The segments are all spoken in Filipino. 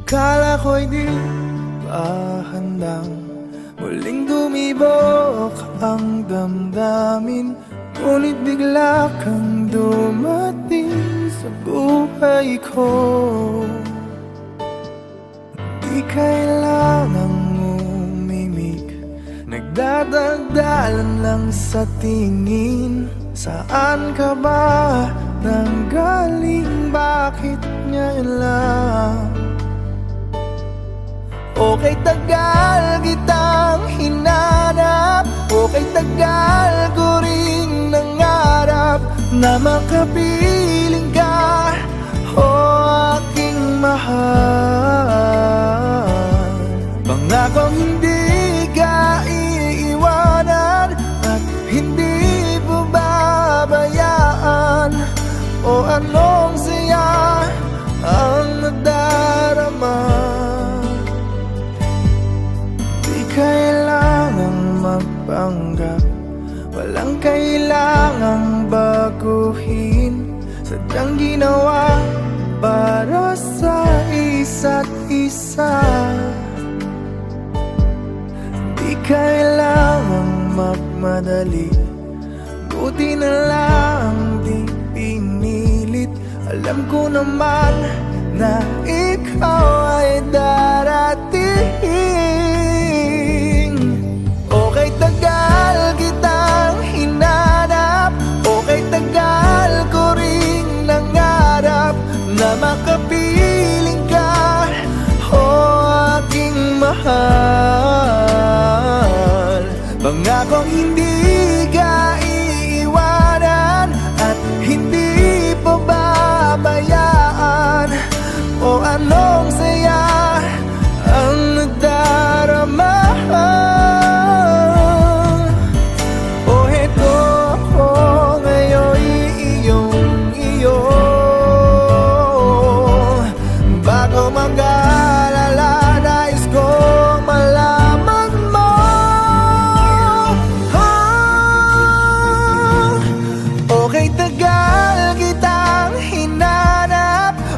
Akala ko'y di pa handang muling dumibok ang damdamin, ngunit bigla kang dumating sa buhay ko. Di kailangang umimik, nagdadagdalan lang sa tingin. Saan ka ba nanggaling? Bakit ngayon lang? Okay, tagal kitang hinanap, okay, tagal ko ring nangarap na makapiling ka, o aking mahal. Pangakong hindi ka iiwanan at hindi babayaan, o anong saya ang nadarama. Kailangang magpanggap, walang kailangang baguhin, sadyang ginawa para sa isa't isa. Di kailangang magmadali, buti na lang di pinilit. Alam ko naman na ikaw ay darating. Okay, tagal kitang hinanap, okay, tagal ko ring nangarap na makapiling ka, o aking mahal. Pangakong hindi ka iiwanan at hindi pababayaan, o anong saya ang nadarama.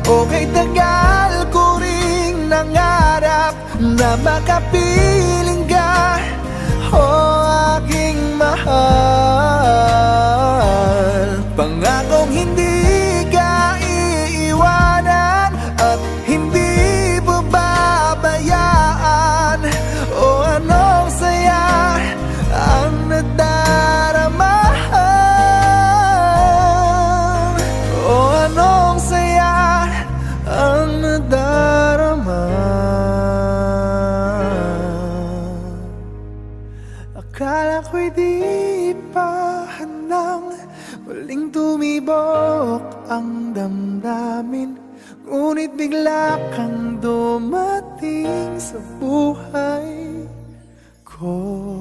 Okay, tagal ko ring nangarap na makapiling ka, o aking mahal. Pangakong hindi ka iiwanan at hindi babayaan, o anong saya ang nadarama, o anong saya ang nadarama. Akala ko'y di pa handang muling tumibok ang damdamin, ngunit bigla kang dumating sa buhay ko.